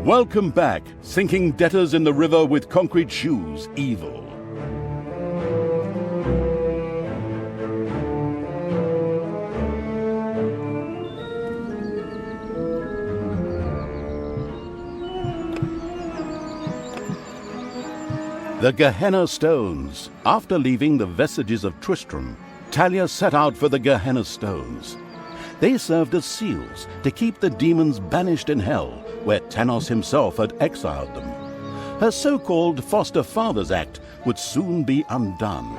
Welcome back, sinking debtors in the river with concrete shoes, evil. The Gehenna Stones. After leaving the vestiges of Tristram, Thalya set out for the Gehenna Stones. They served as seals to keep the demons banished in hell, where Thanos himself had exiled them. Her so-called Foster Fathers Act would soon be undone.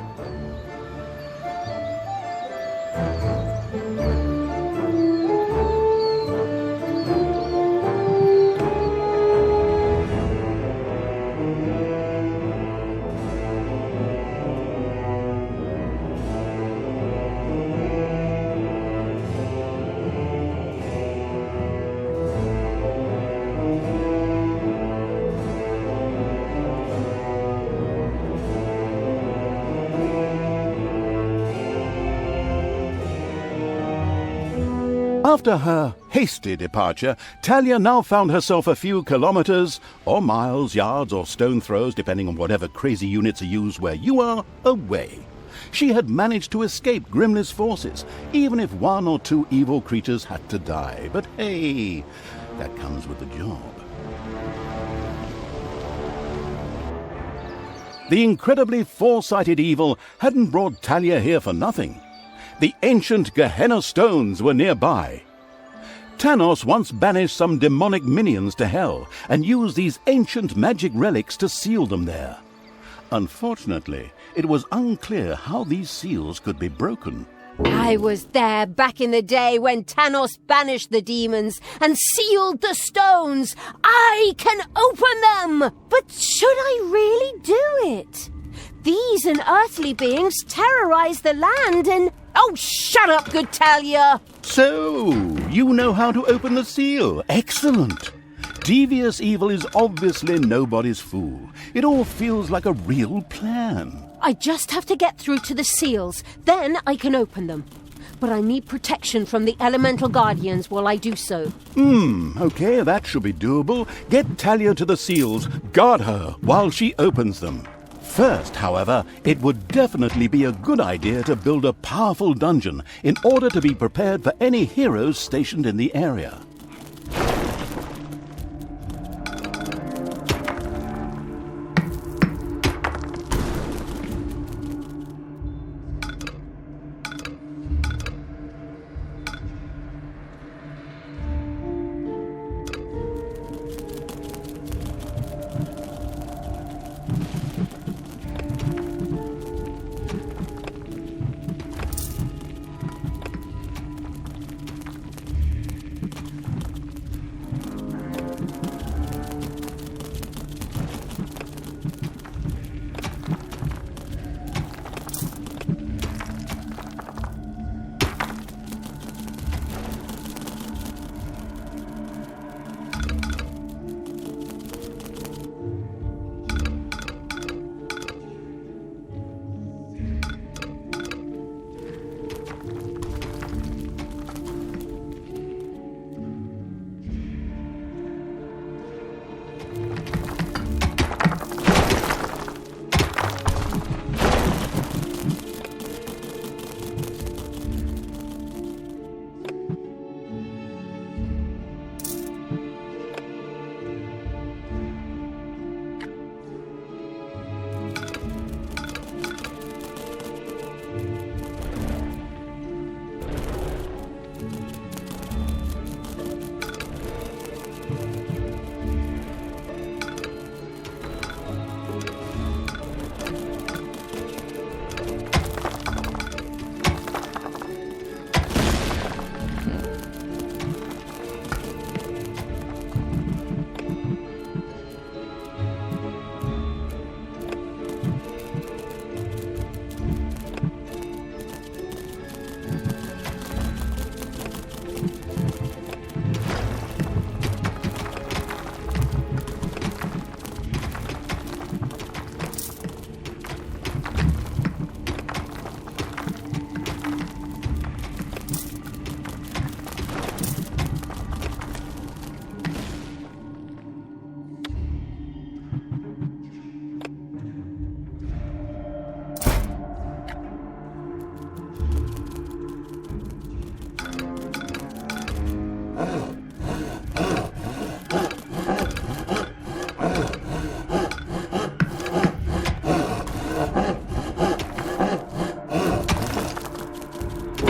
After her hasty departure, Thalya now found herself a few kilometers, or miles, yards, or stone throws, depending on whatever crazy units are used where you are, away. She had managed to escape Grimly's forces, even if one or two evil creatures had to die. But hey, that comes with the job. The incredibly foresighted evil hadn't brought Thalya here for nothing. The ancient Gehenna stones were nearby. Thanos once banished some demonic minions to hell and used these ancient magic relics to seal them there. Unfortunately, it was unclear how these seals could be broken. I was there back in the day when Thanos banished the demons and sealed the stones. I can open them! But should I really do it? These unearthly beings terrorize the land and... Oh, shut up, good Thalya! So, you know how to open the seal. Excellent. Devious evil is obviously nobody's fool. It all feels like a real plan. I just have to get through to the seals. Then I can open them. But I need protection from the elemental guardians while I do so. Okay, that should be doable. Get Thalya to the seals. Guard her while she opens them. First, however, it would definitely be a good idea to build a powerful dungeon in order to be prepared for any heroes stationed in the area.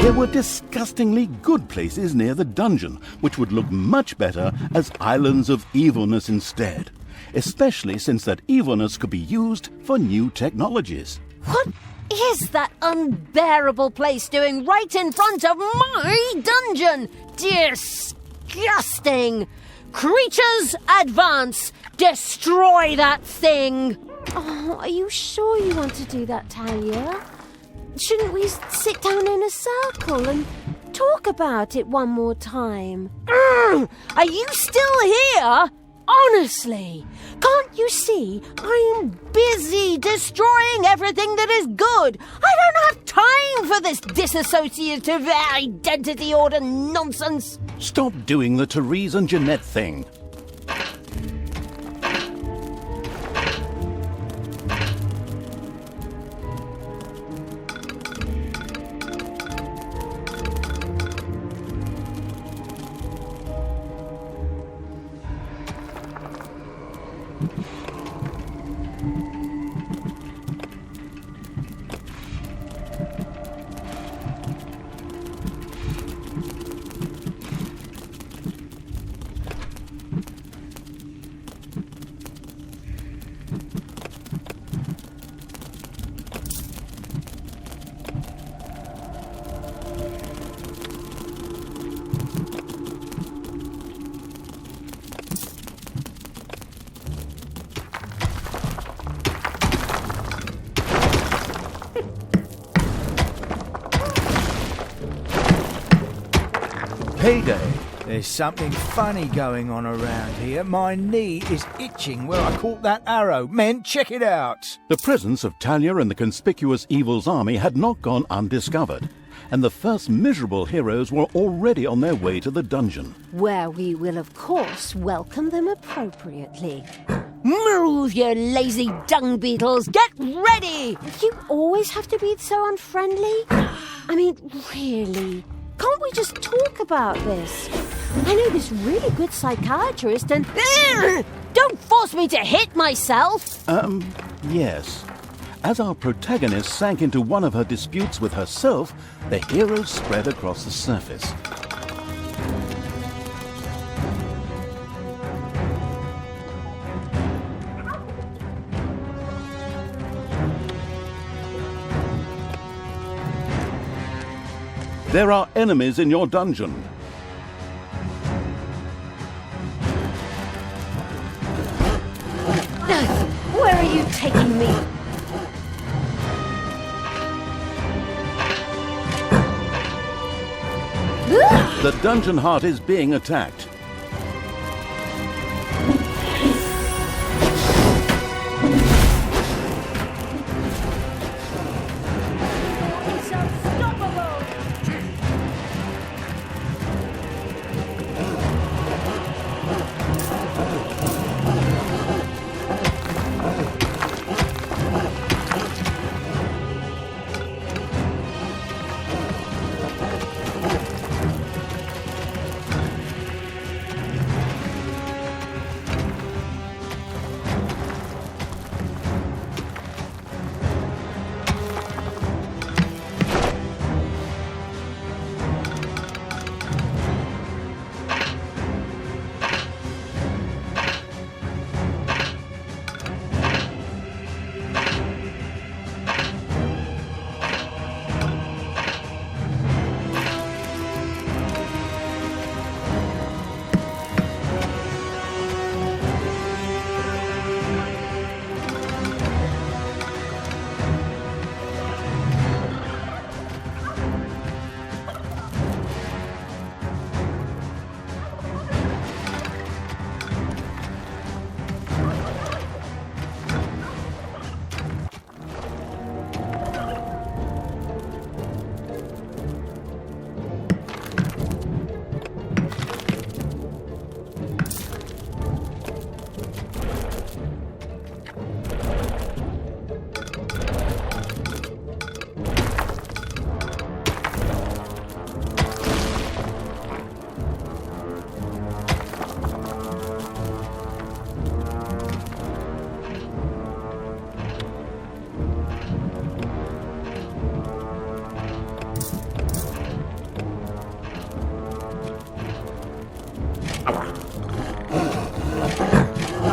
There were disgustingly good places near the dungeon, which would look much better as islands of evilness instead, especially since that evilness could be used for new technologies. What is that unbearable place doing right in front of my dungeon? Disgusting! Creatures, advance! Destroy that thing! Oh, are you sure you want to do that, Thalya? Shouldn't we sit down in a circle and talk about it one more time? Are you still here? Honestly, can't you see I'm busy destroying everything that is good? I don't have time for this dissociative identity order nonsense. Stop doing the Therese and Jeanette thing. Payday. There's something funny going on around here. My knee is itching where I caught that arrow. Men, check it out. The presence of Thalya and the conspicuous Evil's army had not gone undiscovered, and the first miserable heroes were already on their way to the dungeon. Where we will, of course, welcome them appropriately. Move, you lazy dung beetles! Get ready! You always have to be so unfriendly? I mean, really? Can't we just talk about this? I know this really good psychiatrist and... Don't force me to hit myself! Yes. As our protagonist sank into one of her disputes with herself, the heroes spread across the surface. There are enemies in your dungeon. Where are you taking me? The dungeon heart is being attacked. It's unstoppable!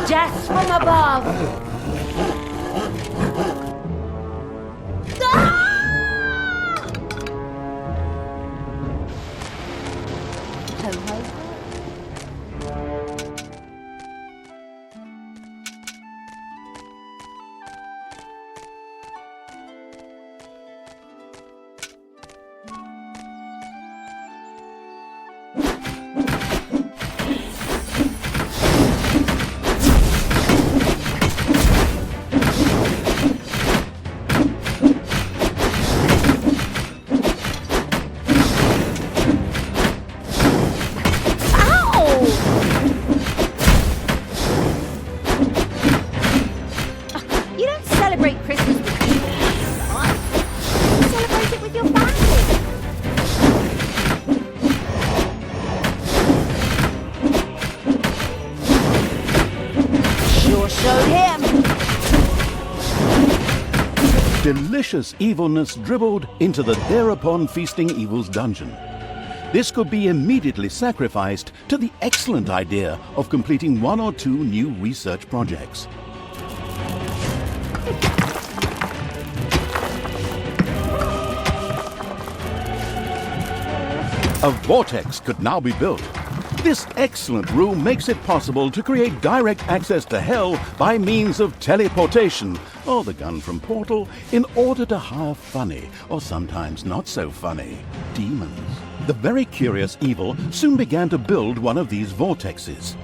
Death from above! Ah! Ho-ho. Delicious evilness dribbled into the thereupon feasting evil's dungeon. This could be immediately sacrificed to the excellent idea of completing 1 or 2 new research projects. A vortex could now be built. This excellent room makes it possible to create direct access to hell by means of teleportation, or the gun from Portal, in order to hire funny, or sometimes not so funny, demons. The very curious evil soon began to build one of these vortexes.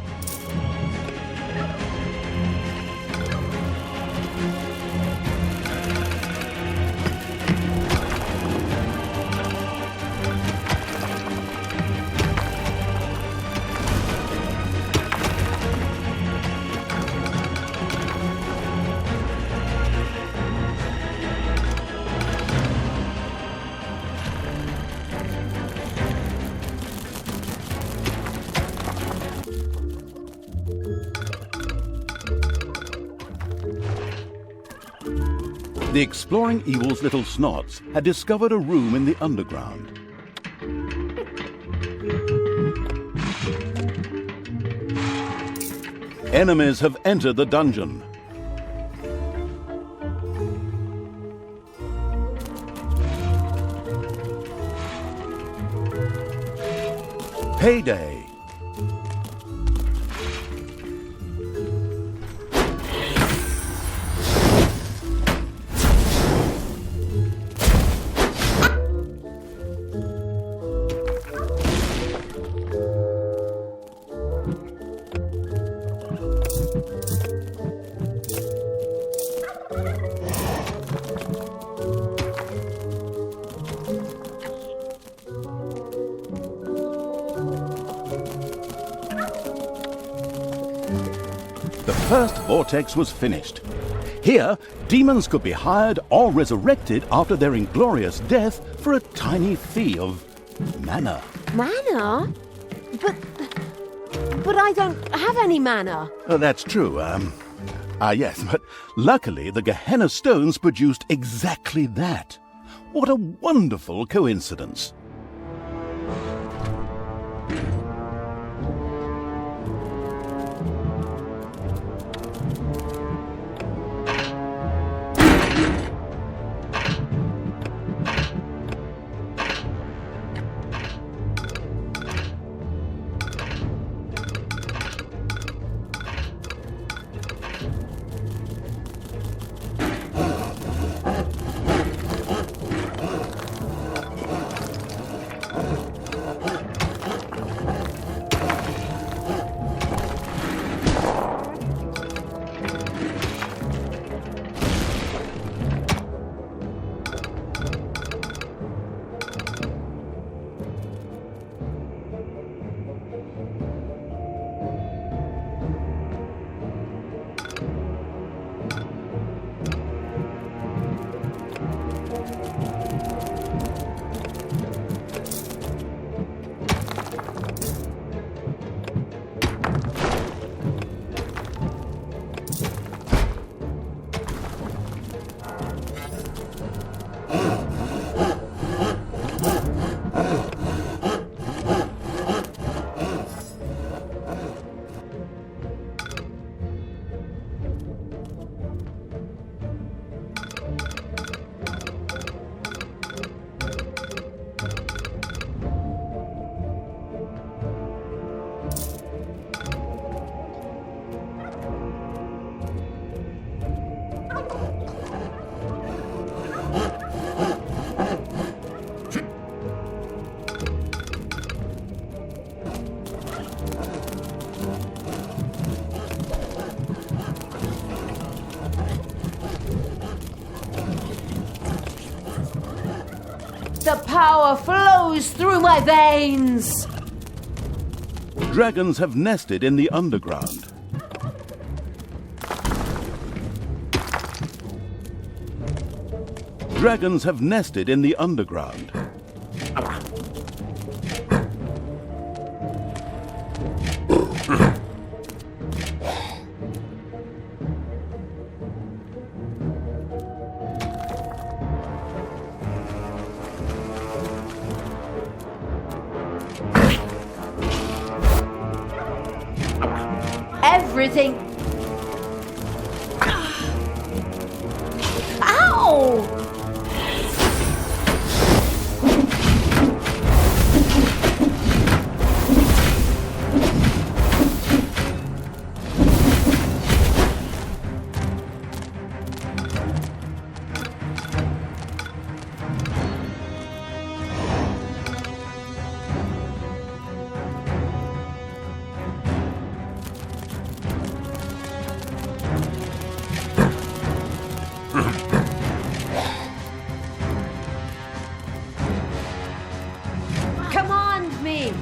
The exploring evil's little snots had discovered a room in the underground. Enemies have entered the dungeon. Payday. The first vortex was finished. Here, demons could be hired or resurrected after their inglorious death for a tiny fee of mana. Mana? But I don't have any mana. That's true. Yes, but luckily the Gehenna stones produced exactly that. What a wonderful coincidence. The power flows through my veins. Dragons have nested in the underground. Dragons have nested in the underground. Everything. Ow! Command me!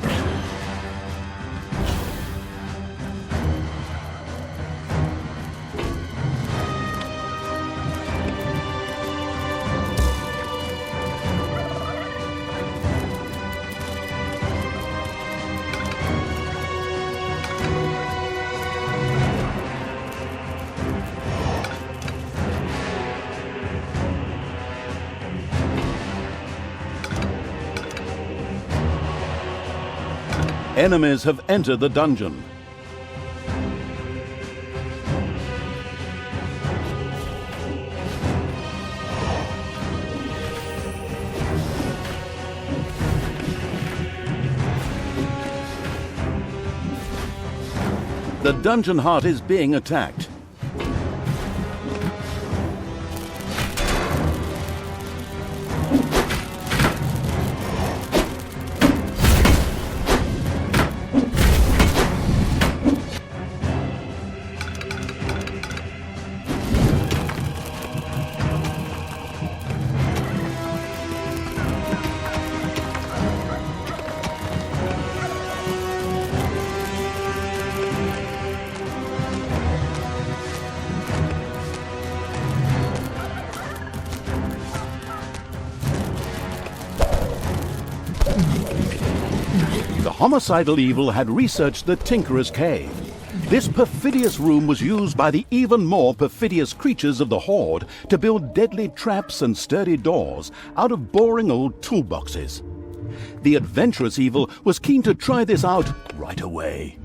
Enemies have entered the dungeon. The dungeon heart is being attacked. The homicidal evil had researched the Tinkerer's Cave. This perfidious room was used by the even more perfidious creatures of the Horde to build deadly traps and sturdy doors out of boring old toolboxes. The adventurous evil was keen to try this out right away.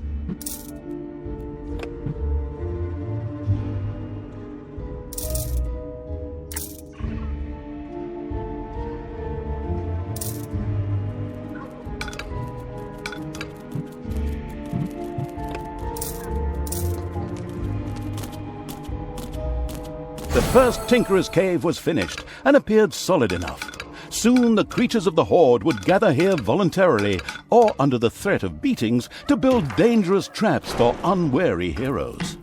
The first Tinkerer's Cave was finished and appeared solid enough. Soon the creatures of the Horde would gather here voluntarily or under the threat of beatings to build dangerous traps for unwary heroes.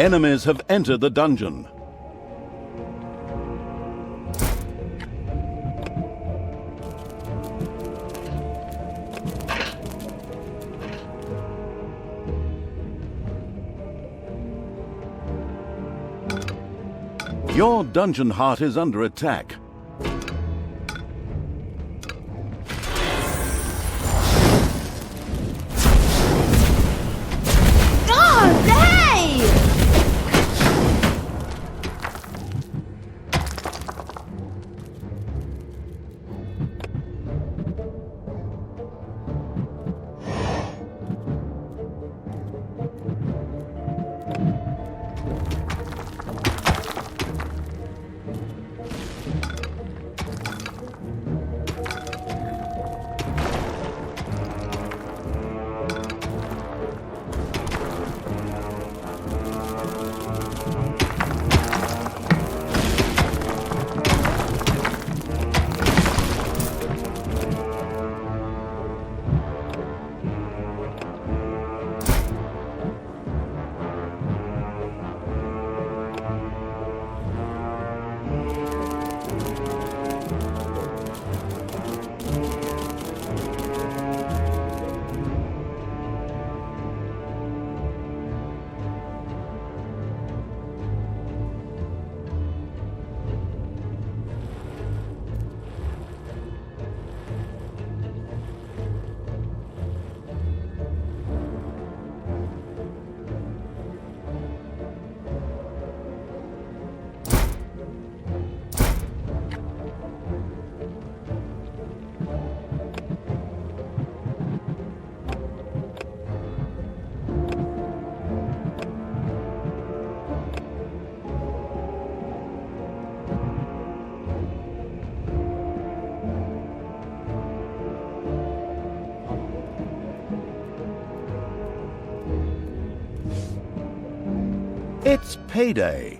Enemies have entered the dungeon. Your dungeon heart is under attack. It's payday.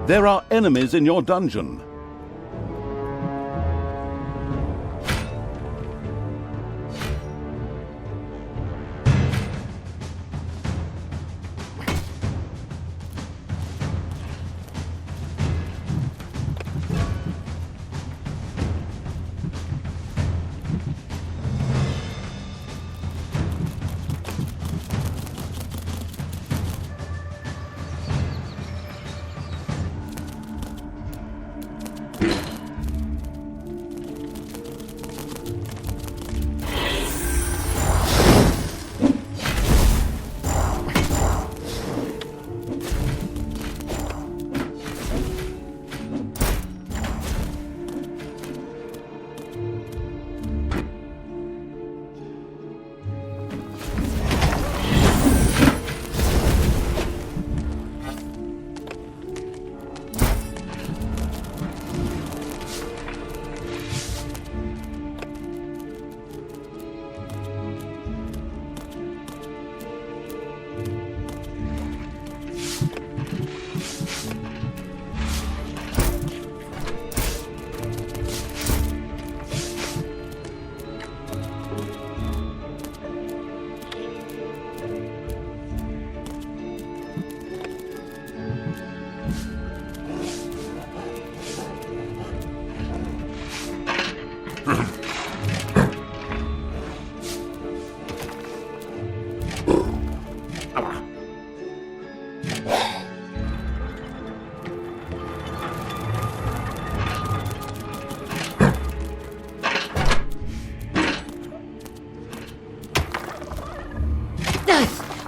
There are enemies in your dungeon.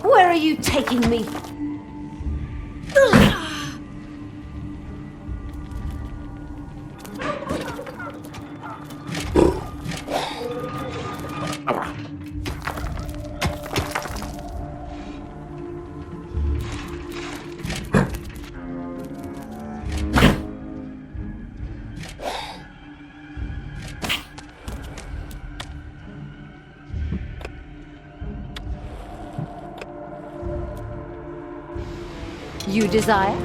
Where are you taking me? You desire?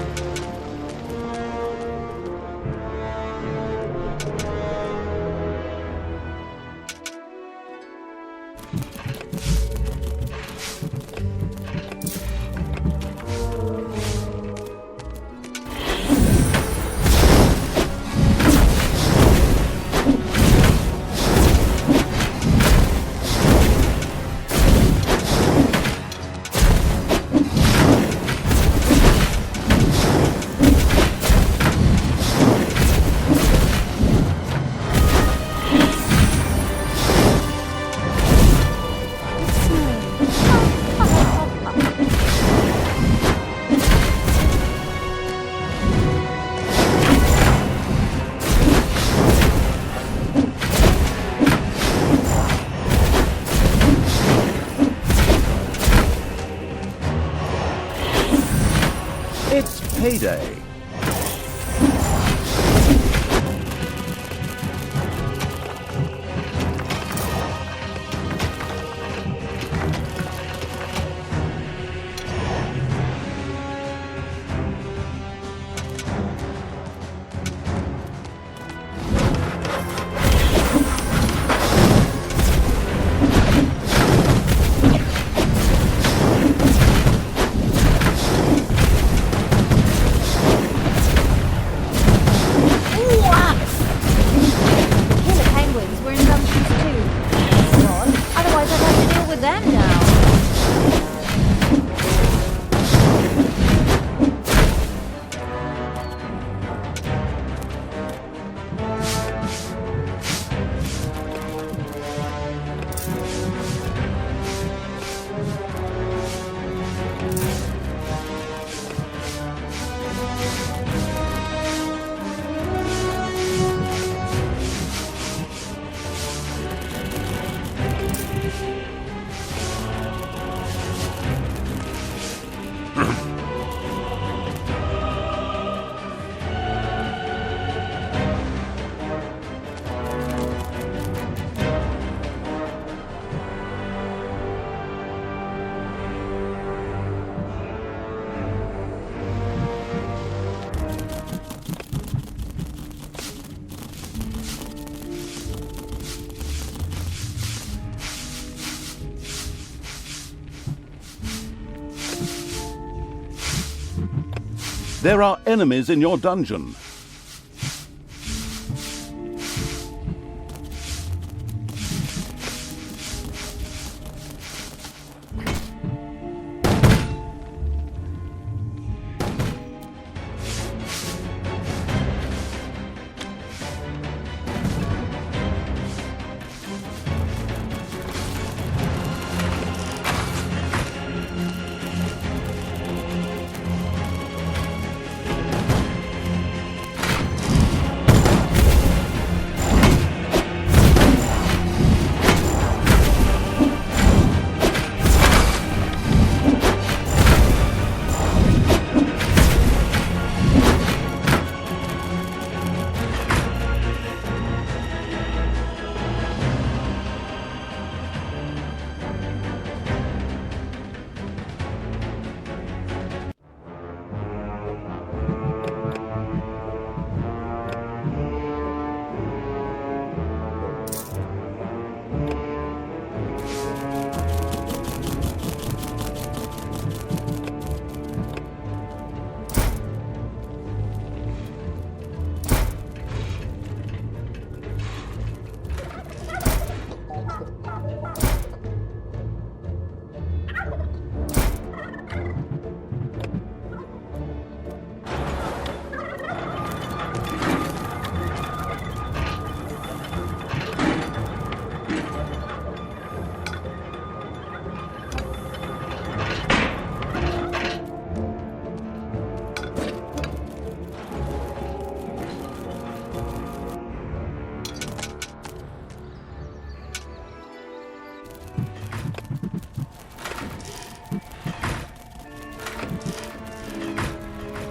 It's payday. There are enemies in your dungeon.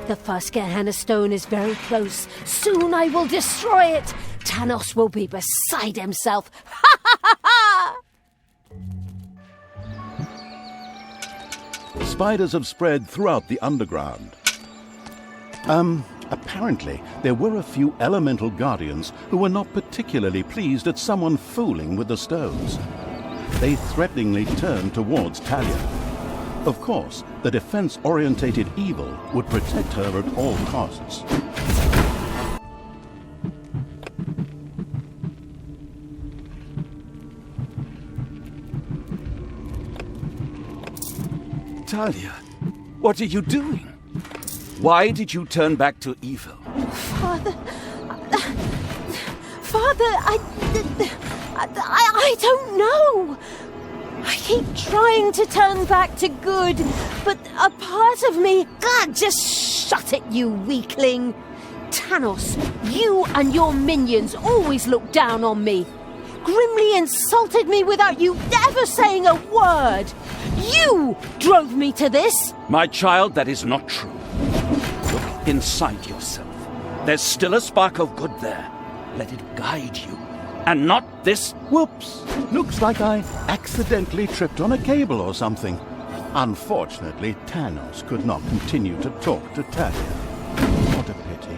The first Gehenna stone is very close. Soon I will destroy it. Thanos will be beside himself. Ha ha ha ha! Spiders have spread throughout the underground. Apparently, there were a few elemental guardians who were not particularly pleased at someone fooling with the stones. They threateningly turned towards Thalya. Of course, the defense-orientated evil would protect her at all costs. Thalya, what are you doing? Why did you turn back to evil? Father, I don't know. I keep trying to turn back to good, but a part of me... God, just shut it, you weakling. Thanos, you and your minions always look down on me. Grimly insulted me without you ever saying a word. You drove me to this. My child, that is not true. Look inside yourself. There's still a spark of good there. Let it guide you. And not this... Whoops! Looks like I accidentally tripped on a cable or something. Unfortunately, Thanos could not continue to talk to Thalya. What a pity.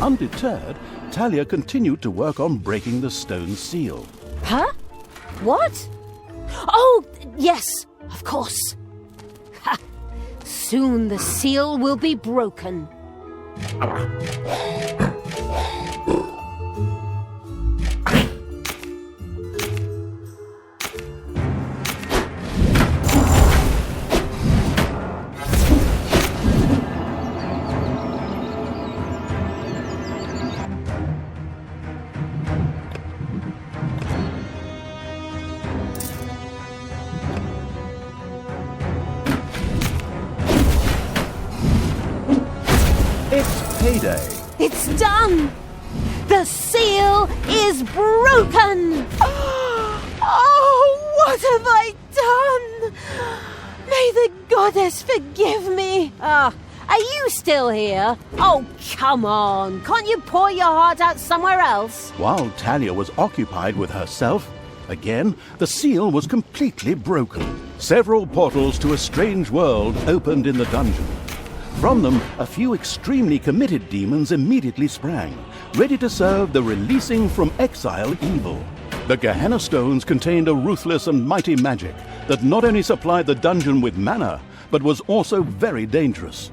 Undeterred, Thalya continued to work on breaking the stone seal. Huh? What? Oh, yes, of course. Ha! Soon the seal will be broken. It's payday. It's done! The seal is broken! Oh, what have I done? May the goddess forgive me. Are you still here? Oh, come on. Can't you pour your heart out somewhere else? While Thalya was occupied with herself, again, the seal was completely broken. Several portals to a strange world opened in the dungeon. From them, a few extremely committed demons immediately sprang, ready to serve the releasing from exile evil. The Gehenna stones contained a ruthless and mighty magic that not only supplied the dungeon with mana, but was also very dangerous.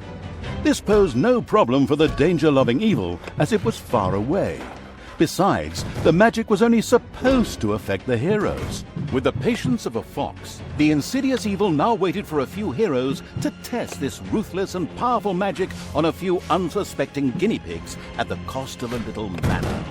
This posed no problem for the danger-loving evil, as it was far away. Besides, the magic was only supposed to affect the heroes. With the patience of a fox, the insidious evil now waited for a few heroes to test this ruthless and powerful magic on a few unsuspecting guinea pigs at the cost of a little mana.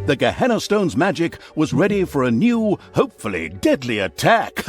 The Gehenna Stone's magic was ready for a new, hopefully deadly attack.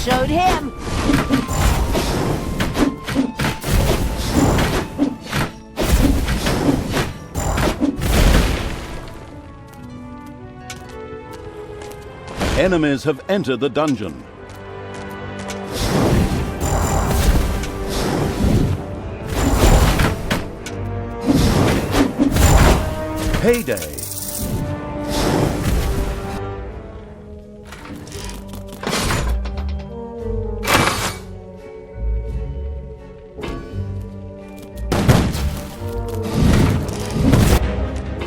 Showed him. Enemies have entered the dungeon. Payday.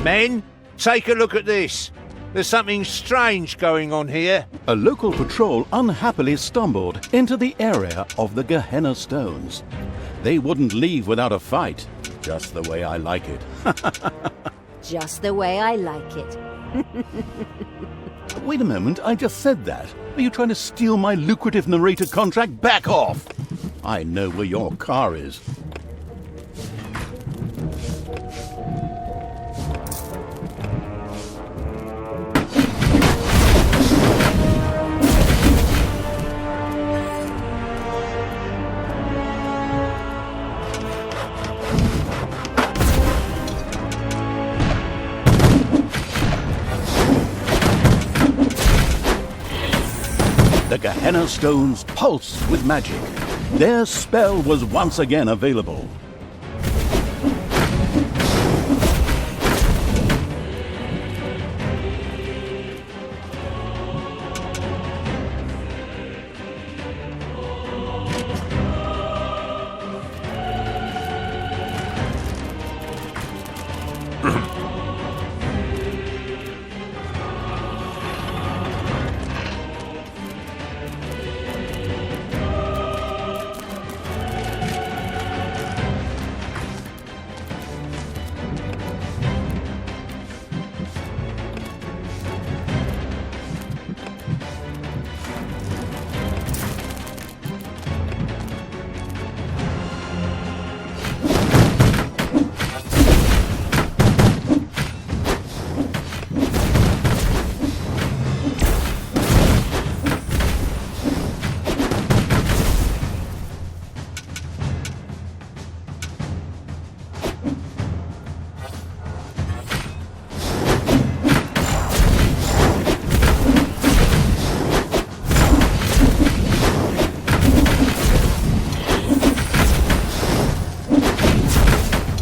Men, take a look at this. There's something strange going on here. A local patrol unhappily stumbled into the area of the Gehenna stones. They wouldn't leave without a fight, just the way I like it. Just the way I like it. Wait a moment, I just said that. Are you trying to steal my lucrative narrator contract? Back off! I know where your car is. The Gehenna stones pulsed with magic. Their spell was once again available.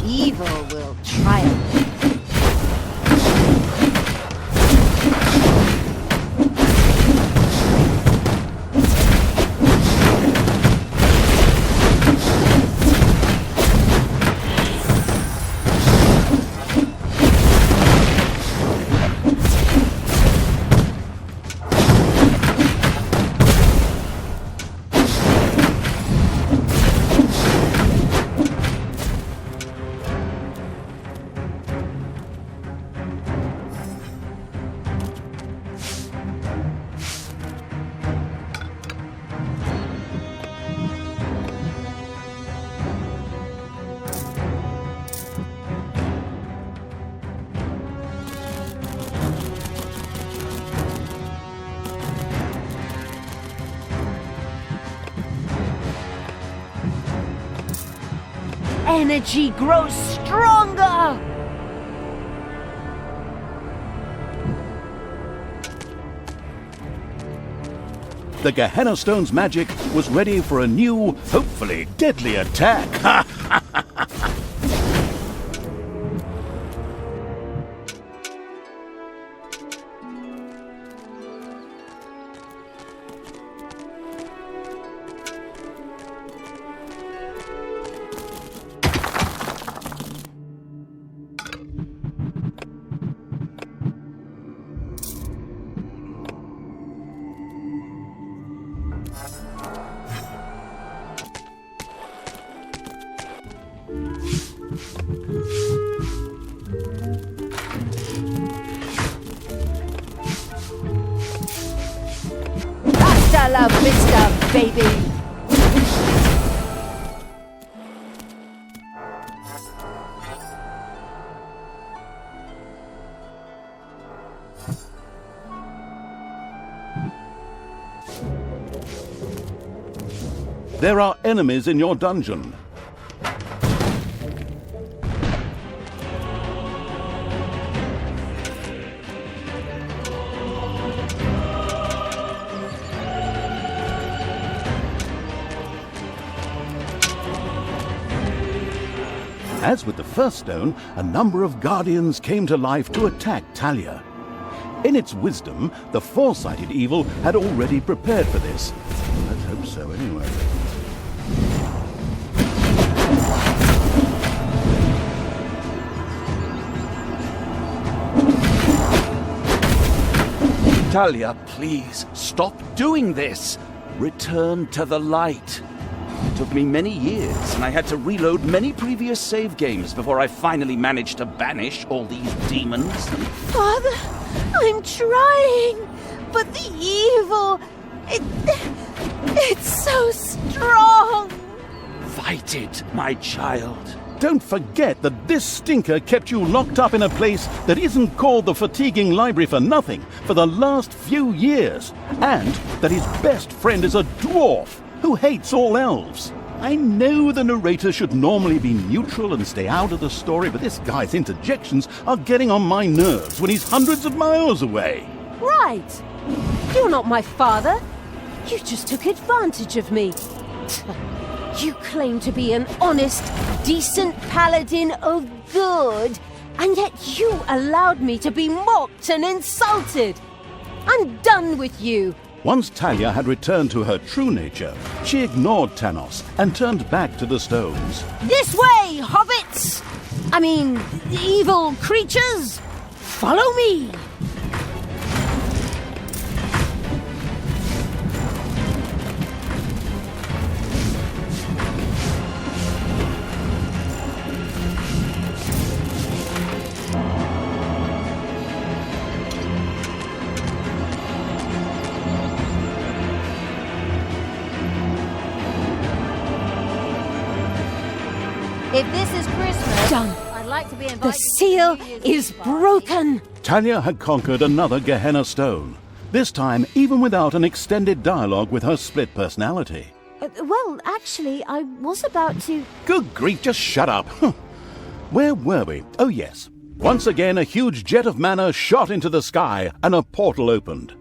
Evil will triumph. Energy grows stronger! The Gehenna stone's magic was ready for a new, hopefully deadly attack. Hasta la vista, baby! There are enemies in your dungeon. As with the first stone, a number of guardians came to life to attack Thalya. In its wisdom, the foresighted evil had already prepared for this. Let's hope so, anyway. Thalya, please, stop doing this. Return to the light. It took me many years, and I had to reload many previous save games before I finally managed to banish all these demons. Father, I'm trying, but the evil, it's so strong. Fight it, my child. Don't forget that this stinker kept you locked up in a place that isn't called the fatiguing library for nothing for the last few years, and that his best friend is a dwarf who hates all elves. I know the narrator should normally be neutral and stay out of the story, but this guy's interjections are getting on my nerves when he's hundreds of miles away. Right. You're not my father. You just took advantage of me. You claim to be an honest, decent paladin of good, and yet you allowed me to be mocked and insulted. I'm done with you. Once Thalya had returned to her true nature, she ignored Thanos and turned back to the stones. This way, hobbits! I mean, evil creatures! Follow me! If this is Christmas, Done. I'd like to be invited The to seal New Year's is Eve party. broken. Thalya had conquered another Gehenna stone, this time even without an extended dialogue with her split personality. Well, actually, I was about to... Good grief, just shut up. Where were we? Oh yes. Once again, a huge jet of mana shot into the sky and a portal opened.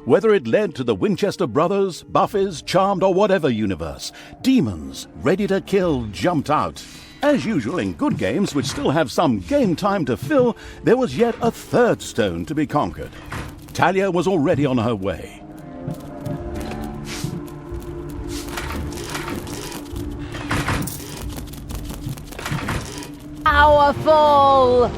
Whether it led to the Winchester brothers, Buffies, Charmed, or whatever universe, demons ready to kill jumped out. As usual in good games which still have some game time to fill, there was yet a third stone to be conquered. Thalya was already on her way. Powerful!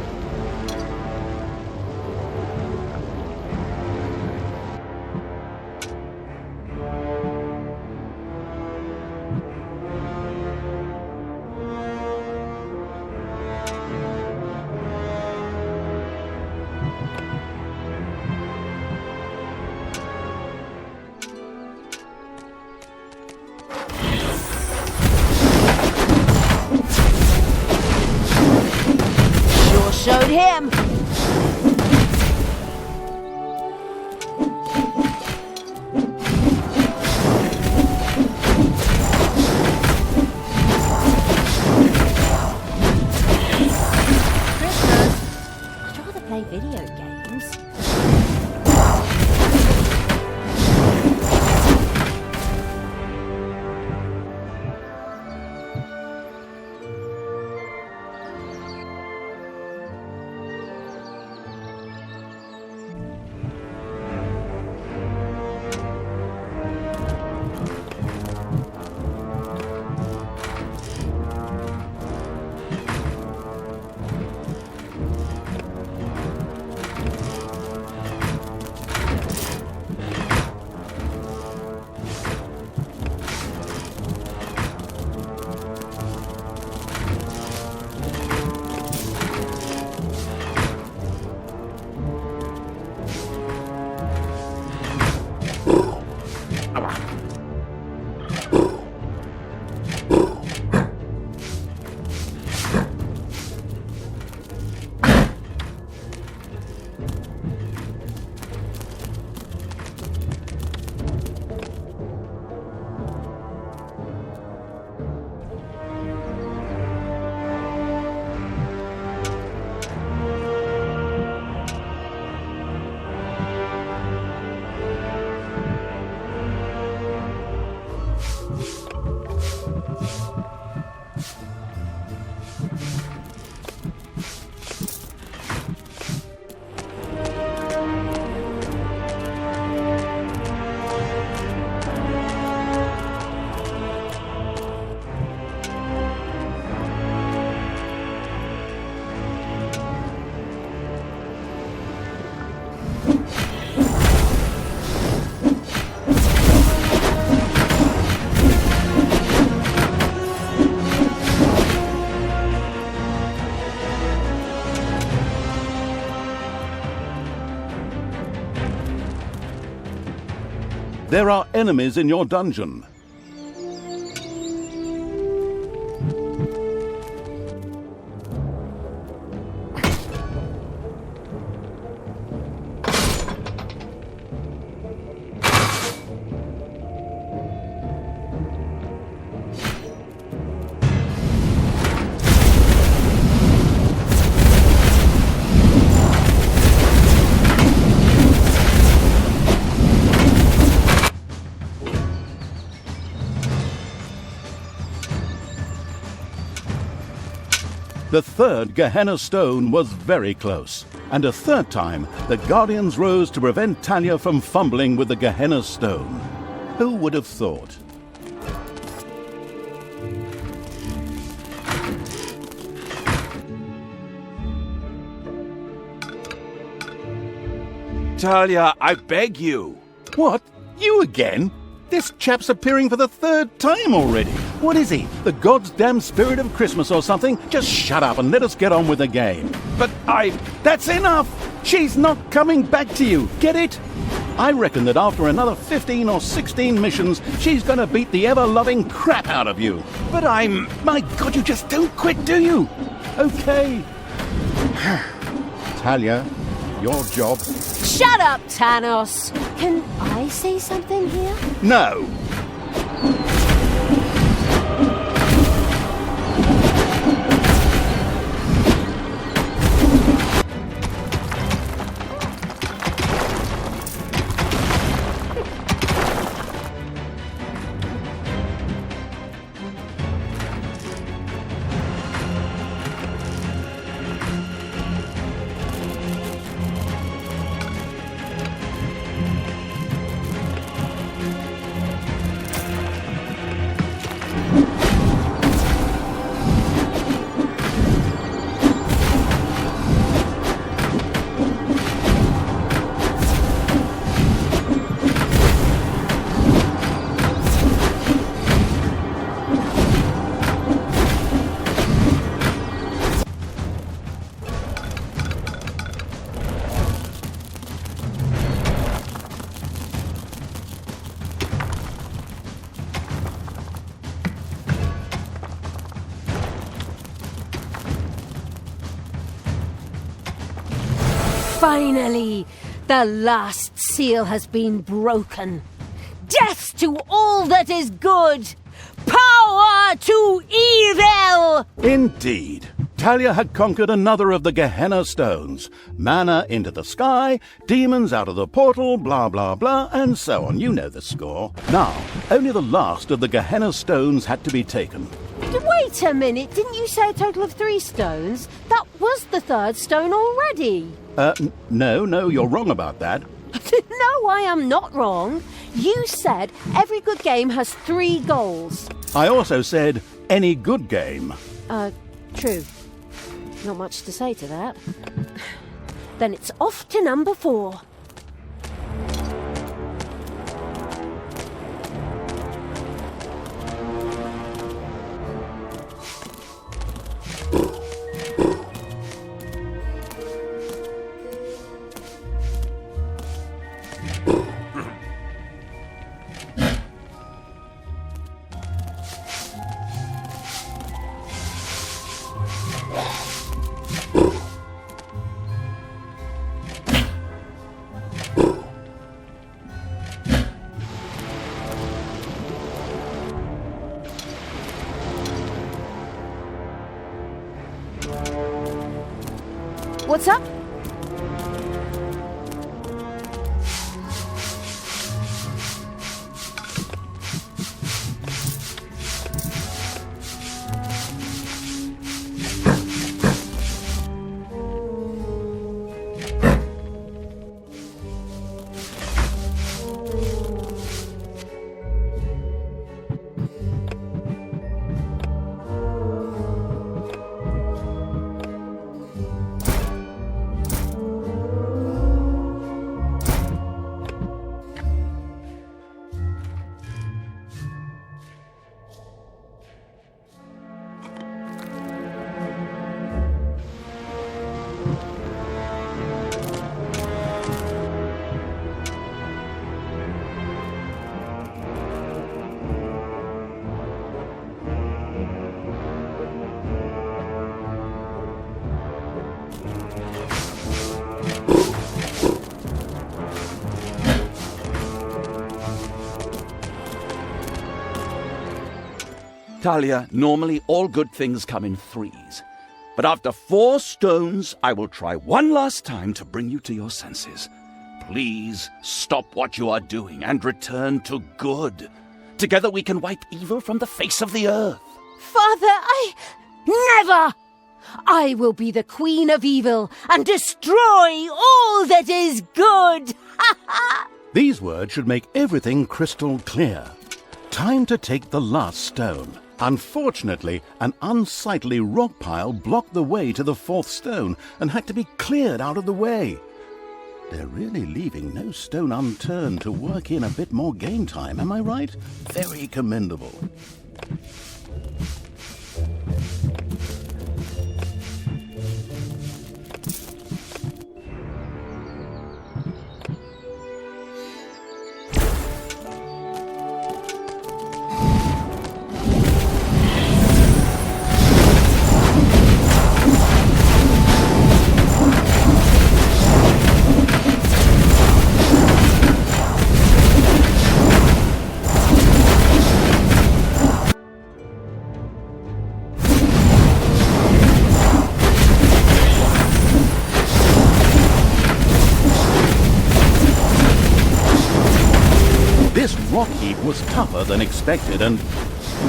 There are enemies in your dungeon. The third Gehenna stone was very close, and a third time the Guardians rose to prevent Thalya from fumbling with the Gehenna stone. Who would have thought? Thalya, I beg you. What? You again? This chap's appearing for the third time already. What is he? The goddamn spirit of Christmas or something? Just shut up and let us get on with the game. But That's enough! She's not coming back to you, get it? I reckon that after another 15 or 16 missions, she's gonna beat the ever-loving crap out of you. But I'm... My God, you just don't quit, do you? Okay. Thalya, your job. Shut up, Thanos! Can I say something here? No. Finally, the last seal has been broken. Death to all that is good! Power to evil! Indeed. Thalya had conquered another of the Gehenna stones. Mana into the sky, demons out of the portal, blah blah blah, and so on. You know the score. Now, only the last of the Gehenna stones had to be taken. Wait a minute, didn't you say a total of 3 stones? That was the third stone already. No, you're wrong about that. No, I am not wrong. You said every good game has 3 goals. I also said any good game. True. Not much to say to that. Then it's off to number 4. What's up? Thalya, normally all good things come in threes. But after 4 stones, I will try one last time to bring you to your senses. Please stop what you are doing and return to good. Together we can wipe evil from the face of the earth. Father, never! I will be the queen of evil and destroy all that is good! These words should make everything crystal clear. Time to take the last stone. Unfortunately, an unsightly rock pile blocked the way to the 4th stone and had to be cleared out of the way. They're really leaving no stone unturned to work in a bit more game time, am I right? Very commendable. This rock heap was tougher than expected, and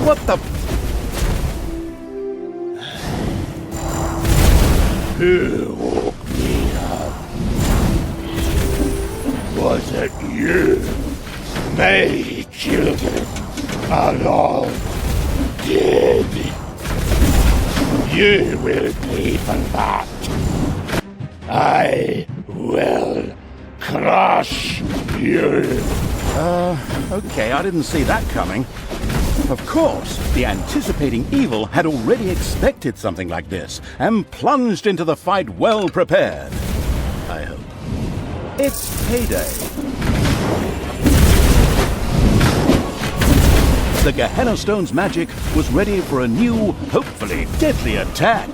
what the... Who woke me up? Was it you? My children are all dead. You will pay for that. I will crush you. Okay, I didn't see that coming. Of course, the anticipating evil had already expected something like this and plunged into the fight well prepared. I hope. It's payday. The Gehenna Stone's magic was ready for a new, hopefully deadly attack.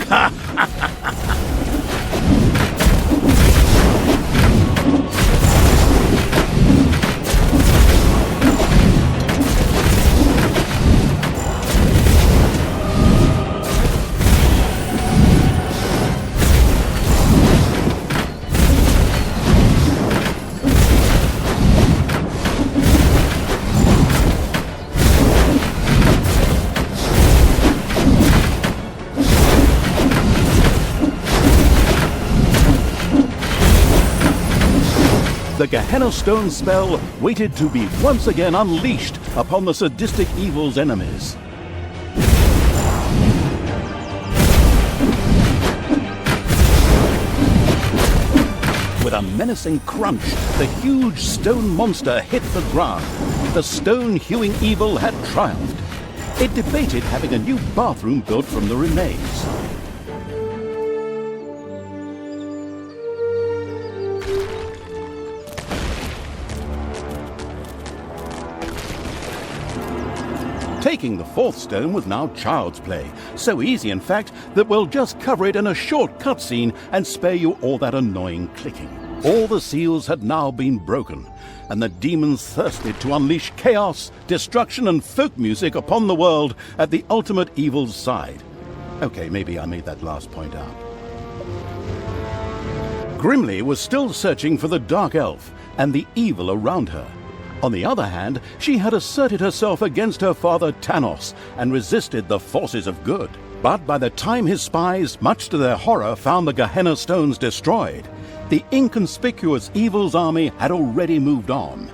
The Gehenna Stone spell waited to be once again unleashed upon the sadistic evil's enemies. With a menacing crunch, the huge stone monster hit the ground. The stone-hewing evil had triumphed. It debated having a new bathroom built from the remains. Taking the 4th stone was now child's play. So easy, in fact, that we'll just cover it in a short cutscene and spare you all that annoying clicking. All the seals had now been broken, and the demons thirsted to unleash chaos, destruction, and folk music upon the world at the ultimate evil's side. Okay, maybe I made that last point up. Grimly was still searching for the Dark Elf and the evil around her. On the other hand, she had asserted herself against her father Thanos and resisted the forces of good. But by the time his spies, much to their horror, found the Gehenna Stones destroyed, the inconspicuous evil's army had already moved on.